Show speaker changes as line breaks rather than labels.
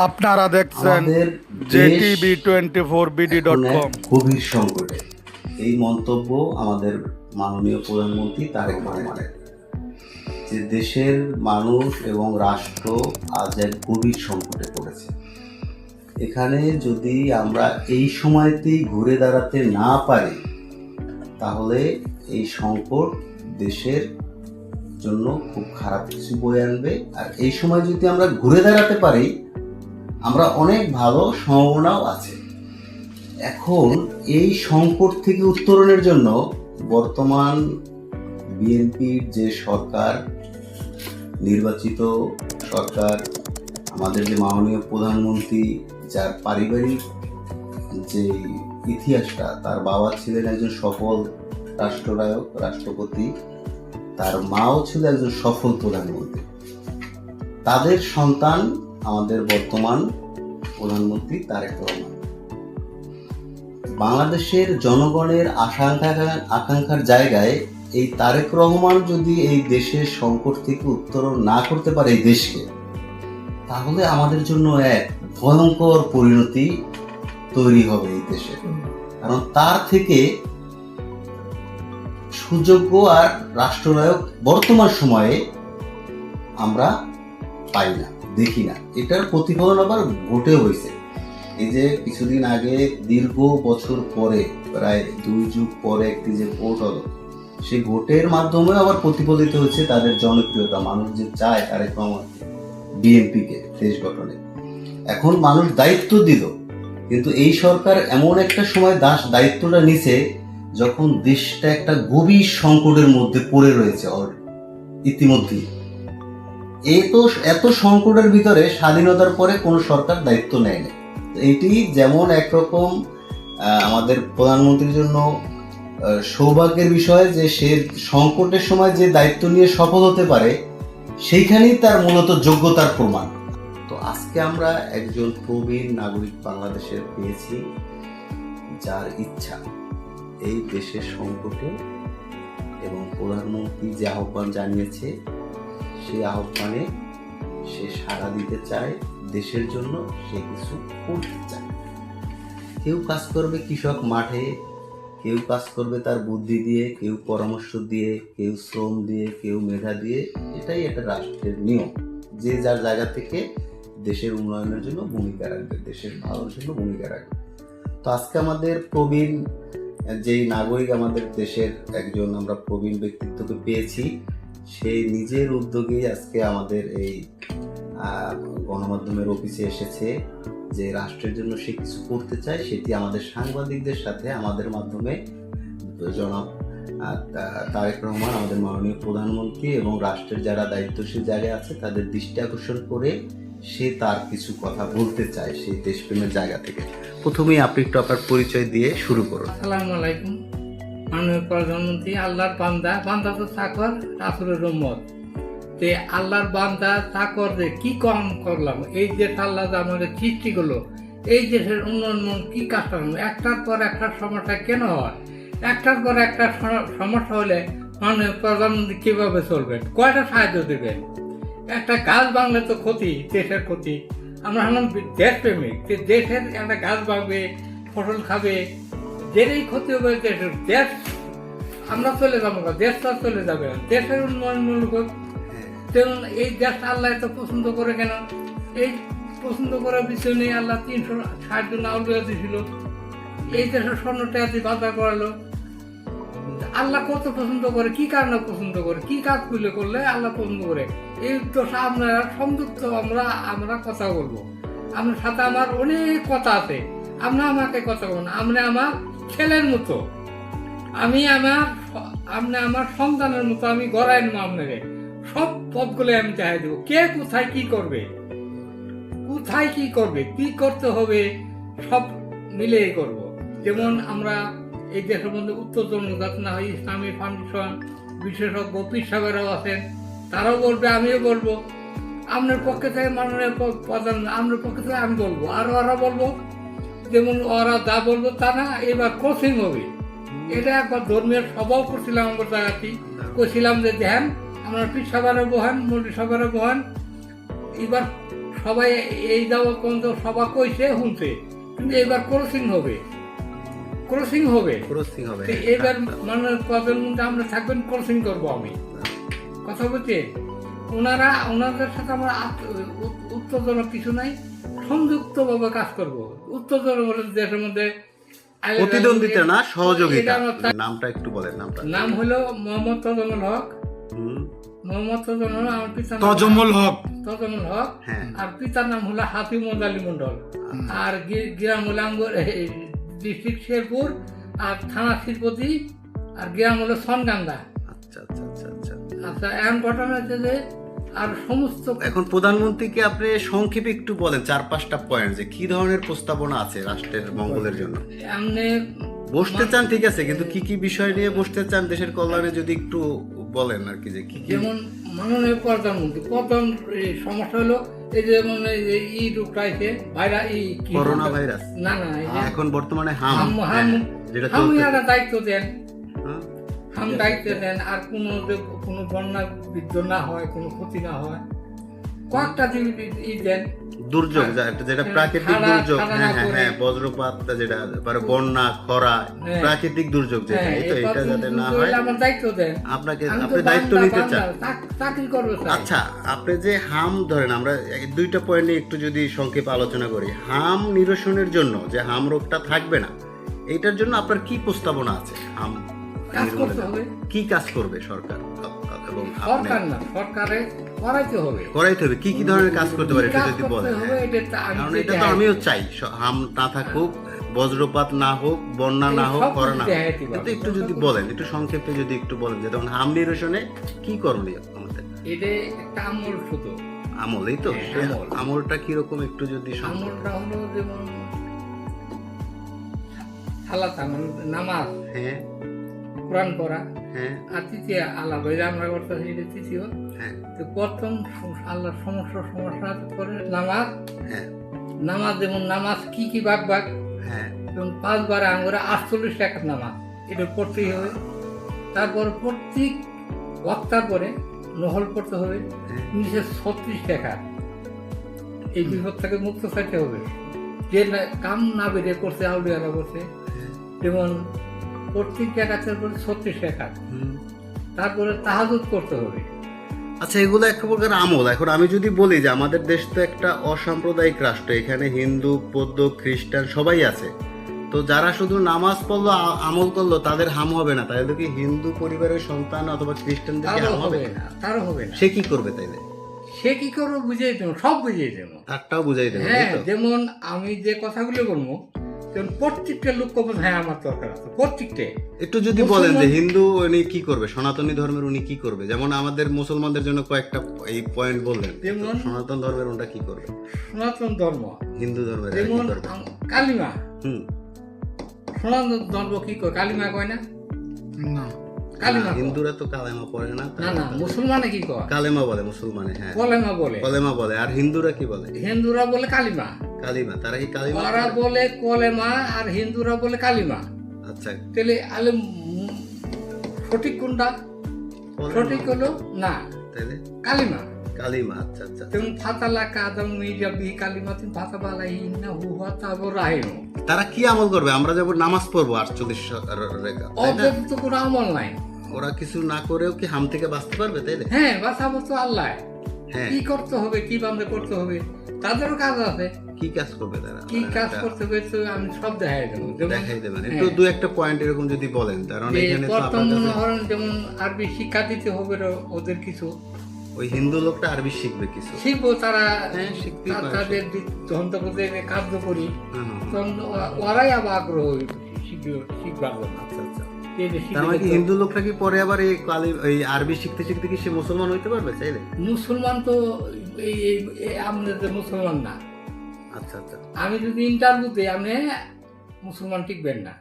আপনারা দেখছেন
আমাদের
JTV24BD.com।
গভীর সংকটে, এই মন্তব্য আমাদের মাননীয় প্রধানমন্ত্রী তারেক রহমানের, যে দেশের মানুষ এবং রাষ্ট্র আজ এক গভীর সংকটে পড়েছে। এখানে যদি আমরা এই সময়তেই ঘুরে দাঁড়াতে না পারি, তাহলে এই সংকট দেশের জন্য খুব খারাপ কিছু বয়ে আনবে। আর এই সময় যদি আমরা ঘুরে দাঁড়াতে পারি, আমরা অনেক ভালো সম্ভাবনাও আছে। এখন এই সংকট থেকে উত্তরণের জন্য বর্তমান বিএনপির যে সরকার, নির্বাচিত সরকার, আমাদের যে মাননীয় প্রধানমন্ত্রী, যার পারিবারিক যে ইতিহাসটা, তার বাবা ছিলেন একজন সফল রাষ্ট্রনায়ক, রাষ্ট্রপতি, তার মাও ছিল একজন সফল প্রধানমন্ত্রী। তাদের সন্তান আমাদের বর্তমান প্রধানমন্ত্রী তারেক রহমান। বাংলাদেশের জনগণের আকাঙ্ক্ষার জায়গায় এই তারেক রহমান যদি এই দেশের সংকট থেকে উত্তরণ না করতে পারে এই দেশকে, তাহলে আমাদের জন্য এক ভয়ঙ্কর পরিণতি তৈরি হবে এই দেশে। কারণ তার থেকে সুযোগ্য আর রাষ্ট্রনায়ক বর্তমান সময়ে আমরা পাই না, দেখি না। এটার প্রতিফলন আবার ভোটে হয়েছে। এই যে কিছুদিন আগে দীর্ঘ বছর পরে, প্রায় 2 যুগ পরে একটি যে ভোট হলো, সেই ভোটের মাধ্যমে আবার প্রতিফলিত হচ্ছে তাদের জনপ্রিয়তা। মানুষ যে চায় তারেক রহমান, বিএনপিকে দেশ গঠনে। এখন মানুষ দায়িত্ব দিল, কিন্তু এই সরকার এমন একটা সময় দায়িত্বটা নিছে যখন দেশটা একটা গভীর সংকটের মধ্যে পড়ে রয়েছে ইতিমধ্যেই। এত সংকটের ভিতরে স্বাধীনতার পরে কোনো সরকার দায়িত্ব নেয়নি। এটি যেমন একরকম আমাদের প্রধানমন্ত্রীর জন্য সৌভাগ্যের বিষয় যে সে সংকটের সময় যে দায়িত্ব নিয়ে সফল হতে পারে, সেইখানেই তার মূলত যোগ্যতার প্রমাণ। তো আজকে আমরা একজন প্রবীণ নাগরিক বাংলাদেশের পেয়েছি, যার ইচ্ছা এই দেশের সংকটে এবং প্রধানমন্ত্রী যে আহ্বান জানিয়েছে, সেই আহ্বানে সে সাড়া দিতে চায়, দেশের জন্য সে কিছু করতে চায়। কেউ কাজ করবে কৃষক মাঠে, কেউ কাজ করবে তার বুদ্ধি দিয়ে, কেউ পরামর্শ দিয়ে, কেউ শ্রম দিয়ে, কেউ মেধা দিয়ে। এটাই একটা রাষ্ট্রের নিয়ম, যে যার জায়গা থেকে দেশের উন্নয়নের জন্য ভূমিকা রাখবে, দেশের ভালোর জন্য ভূমিকা রাখবে। তো আজকে আমাদের প্রবীণ যেই নাগরিক, আমাদের দেশের একজন আমরা প্রবীণ ব্যক্তিত্বকে পেয়েছি। সে নিজের উদ্যোগেই আজকে আমাদের এই গণমাধ্যমের অফিসে এসেছে, যে রাষ্ট্রের জন্য সে কিছু করতে চায়। সেটি আমাদের সাংবাদিকদের সাথে আমাদের মাধ্যমে জনাব তারেক রহমান, আমাদের মাননীয় প্রধানমন্ত্রী এবং রাষ্ট্রের যারা দায়িত্বশীল জায়গায় আছে, তাদের দৃষ্টি আকর্ষণ করে সে তার কিছু কথা বলতে চায় সেই দেশপ্রেমের জায়গা থেকে। প্রথমেই আপনি একটু আপনার পরিচয় দিয়ে শুরু করুন।
আসসালামু আলাইকুম। মাননীয় প্রধানমন্ত্রী, আল্লাহর বান্দা, বান্দা তো চাকর, রাসূলের উম্মত। যে আল্লাহর বান্দা চাকর যে কি কম করলাম, এই যে আল্লাহ যে আমাদের সৃষ্টি করলো, এই দেশের উন্নয়ন কি কাজ করলাম, একটার পর একটা সমস্যা কেন হয়, একটার পর একটা সমস্যা হলে মাননীয় প্রধানমন্ত্রী কিভাবে চলবেন, কয়টা সাহায্য দেবেন? একটা গাছ ভাঙলে তো ক্ষতি, দেশের ক্ষতি। আমরা হলাম দেশপ্রেমিক, যে দেশের একটা গাছ ভাঙবে, ফসল খাবে, যেটাই ক্ষতি হবে দেশের, দেশ আমরা চলে যাবো, দেশটা চলে যাবে না। দেশের উন্নয়নমূলক যেমন এই দেশটা আল্লাহ এত পছন্দ করে কেন? এই পছন্দ করার পিছনে আল্লাহ 360 জন আউলিয়া দিয়েছিল। এই দেশের স্বর্ণটা এত বাধা করালো। আল্লাহ কত পছন্দ করে, কি কারণে পছন্দ করে, কি কাজগুলো করলে আল্লাহ পছন্দ করে, এই তো আপনারা সংযুক্ত। আমরা কথা বলবো, আপনার সাথে আমার অনেক কথা আছে। আমরা আমাকে কথা বলবো, আমরা আমার ছেলের মতো, আপনি আমার সন্তানের মতো, আমি গড়াই নেবো আপনাকে। সব পথগুলো আমি চাই দেবো, কে কোথায় কি করবে, কোথায় কি করবে, কি করতে হবে, সব মিলেই করব। যেমন আমরা এই দেশের মধ্যে উত্তর জনজাতনা হয়, ইসলামী ফাউন্ডেশন বিশেষজ্ঞ পীর সাহেবেরাও আছেন, তারাও বলবে, আমিও বলবো। আপনার পক্ষে থেকে মাননীয় প্রধান, আপনার পক্ষে থেকে আমি বলবো, আর ওরা বলবো। যেমন ওরা যা বলবো তা না, এবার কোচিং হবে। এটা একবার ধর্মীয় সভাও করছিলাম আমার জায়গাতেই, করছিলাম যে ধ্যান, আমরা পীর সাহেবেরা বহান, মন্ত্রী সাহেবেরা বহান, এবার সবাই এই যাওয়া পর্যন্ত সবাই কইছে শুনছে, কিন্তু এবার ক্রসিং হবে, ক্রসিং হবে।
ক্রসিং হবে,
তো এবার মানে প্রধানমন্ত্রী আমরা থাকবেন, ক্রসিং করবো আমি, কথা বলছি। ওনাদের সাথে আমরা উত্তেজনক কিছু নাই, সংযুক্তভাবে কাজ করবো। উত্তেজনক বলে দেশের মধ্যে
প্রতিদ্বন্দ্বিতা না, সহযোগিতা। নামটা একটু বলেন।
নাম হলো মোহাম্মদ তজমুল হক। মোহাম্মদ তজমুল হক, আমার পিতার
তজমুল হক।
তজমুল হক,
হ্যাঁ।
আর পিতার নাম হলো হাফিজ আলী মন্ডল। আর গ্রাম হলো ডিস্ট্রিক্ট শেরপুর, আর থানা শিল্পতি, আর গ্রাম হলো সনগান্দা।
আচ্ছা আচ্ছা আচ্ছা আচ্ছা।
আচ্ছা, এখন ঘটনা হচ্ছে যে আর সমস্ত
এখন প্রধানমন্ত্রীকে আপনি সংক্ষেপে একটু বলেন 4-5টা পয়েন্ট, যে কি ধরনের প্রস্তাবনা আছে রাষ্ট্রের মঙ্গলের জন্য।
এমনি
বসতে চান ঠিক আছে, কিন্তু কি কি বিষয় নিয়ে বসতে চান দেশের কল্যাণে যদি একটু বলেন আর কি, যে কি কি।
যেমন মাননীয় প্রধানমন্ত্রী প্রথম সমস্যা হলো এই যে মানে ই রোগটা আছে,
করোনা ভাইরাস।
না না, এই যে
এখন বর্তমানে হাম, যেটা
হাম
চলতেছে।
একটা দায়িত্ব দেন,
হ্যাঁ?
হাম দায়িত্ব দেন। আর কোনো বন্যা বিদ্যুৎ না হয়, কোনো ক্ষতি না হয়, কয়েকটা ই দেন।
দুর্যোগ যেটা প্রাকৃতিক দুর্যোগ, হ্যাঁ হ্যাঁ হ্যাঁ, বজ্রপাত, যেটা বন্যা, খরা, প্রাকৃতিক দুর্যোগ যেটা, এটা যাতে না হয়
আমার দায়িত্ব দেন।
আপনি দায়িত্ব নিতে চান।
চাকরি করবে।
আচ্ছা, আপনি যে হাম ধরেন, আমরা 2টা পয়েন্ট নিয়ে একটু যদি সংক্ষেপে আলোচনা করি। হাম নিরসনের জন্য, যে হাম রোগটা থাকবে না, এইটার জন্য আপনার কি প্রস্তাবনা আছে? হাম
কাজ করতে হবে।
কি কাজ করবে সরকার এবং
সরকার না, সরকারে করাইতে হবে।
করাইতে হবে। কি কি ধরনের কাজ করতে পারে এটা যদি বলেন। কারণ এটা তো আমিও চাই, হাম না থাকুক, বজ্রপাত না হোক, বন্যা না হোক, খরা না হোক, কিন্তু একটু যদি বলেন, একটু সংক্ষেপে যদি একটু বলেন, যে তখন হাম নিরসনে কি করণীয় আমাদের।
এটা একটা আমল, শুধু
আমল, এই তো
আমল।
আমলটা কিরকম একটু যদি
আমলটা হলো যেমন সালাত, নামাজ,
হ্যাঁ,
কোরআন পড়া,
হ্যাঁ,
আর তৃতীয় আল্লাহ ভাই আমরা করতেছি, এটা তৃতীয়।
হ্যাঁ,
তো প্রথম আল্লাহর সমস্যা পরে নামাজ।
হ্যাঁ,
নামাজ যেমন নামাজ কি কি ভাগ,
হ্যাঁ,
এবং 5 বার আঙ্গুরে 48 টাকার নামাজ, এটা পড়তেই হবে। তারপর প্রত্যেক ওয়াক্তার পরে নহল পড়তে হবে, নিচে 36 টাকা। এই বিপদ থেকে মুক্ত থাকতে হবে। যে কাম না বেরিয়ে করছে, আউলিয়ারা করছে, যেমন প্রত্যেক জায়গাতে 36 টাকা। তারপরে তাহাজ্জুদ করতে হবে।
আচ্ছা, এগুলো এক প্রকার আমল। এখন আমি যদি বলি যে আমাদের দেশ তো একটা অসাম্প্রদায়িক রাষ্ট্র, এখানে হিন্দু, বৌদ্ধ, খ্রিস্টান সবাই আছে। তো যারা শুধু নামাজ পড়লো, আমল করলো, তাদের হাম হবে না? তাহলে কি হিন্দু পরিবারের সন্তান অথবা খ্রিস্টানদের হাম হবে না?
তারও হবে না।
সে কি করবে তাইলে?
সে কি করবে বুঝিয়ে দেবো, সব বুঝিয়ে দেবো।
তারটাও বুঝাই দেবে।
হ্যাঁ, যেমন আমি যে কথাগুলো বলবো, যেমন প্রত্যেকটা লোক কবে, হ্যাঁ আমার দরকার আছে, প্রত্যেকটা।
একটু যদি বলেন যে হিন্দু উনি কি করবে, সনাতনী ধর্মের উনি কি করবে। যেমন আমাদের মুসলমানদের জন্য কয়েকটা এই পয়েন্ট বললেন,
যেমন
সনাতন ধর্মের ওটা কি করবে,
সনাতন ধর্ম,
হিন্দু ধর্মের কি
যেমন
করবে।
কালিমা। সনাতন ধর্ম কি করে? কালিমা কয় না? কালিমা
হিন্দুরা তো কালেমা পড়ে না।
না না, মুসলমানে কি কয়?
কালেমা বলে মুসলমানে, হ্যাঁ
কলেমা বলে,
কলেমা বলে। আর হিন্দুরা কি বলে?
হিন্দুরা বলে কালিমা।
কালিমা, তারা কি কালিমা?
ওরা বলে কলেমা, আর হিন্দুরা বলে কালিমা।
আচ্ছা,
তাহলে আলে সঠিক কোনটা? সঠিক হলো না,
তাহলে
কালিমা।
কালিমা, আচ্ছা আচ্ছা।
তুমি ফাতালা কাদম মিজাবি কালিমা, তুমি ফাতা বালাইনা হুয়া তাবর রাহিম।
তারা কি আমল করবে? আমরা যাব নামাজ পড়বো 48 রেখা,
ওদের তো কোনো আমল নাই।
ওরা কিছু না করেও কি হাম থেকে বাঁচতে পারবে তাইলে?
হ্যাঁ, বাঁচাবো তো আল্লাহ।
হ্যাঁ,
কি করতে হবে, কি বান্ধে করতে হবে, তাদেরও কাজ আছে।
কি কাজ করবে তারা?
কি কাজ করতে হবে তো আমি সব দেখাই দেবো।
দেখাই দেবেন একটু 2-1টা পয়েন্ট এরকম যদি বলেন, কারণ এখানে তো
প্রথম
আপনাদের
মনে করেন যেমন আরবি শিক্ষা দিতে হবে ওদের কিছু।
ওই হিন্দু লোকটা আরবি শিখবে কিছু,
শিখবো তারা,
হ্যাঁ শিখতেই পারে।
তাদের যন্ত্রপাতি কার্য করি,
হ্যাঁ, হ্যাঁ,
তখন ওরাই আবার আগ্রহ শিখবার জন্য।
আচ্ছা আচ্ছা।
এই যে
তার মানে কি
শিখে
হিন্দু লোকটা কি পরে আবার এই আরবি শিখতে শিখতে কি সে মুসলমান হইতে পারবে চাইলে?
মুসলমান তো আমাদের মুসলমান না।
আচ্ছা আচ্ছা।
আমি যদি ইন্টারভিউ দিই, আপনি মুসলমান টিকবেন না।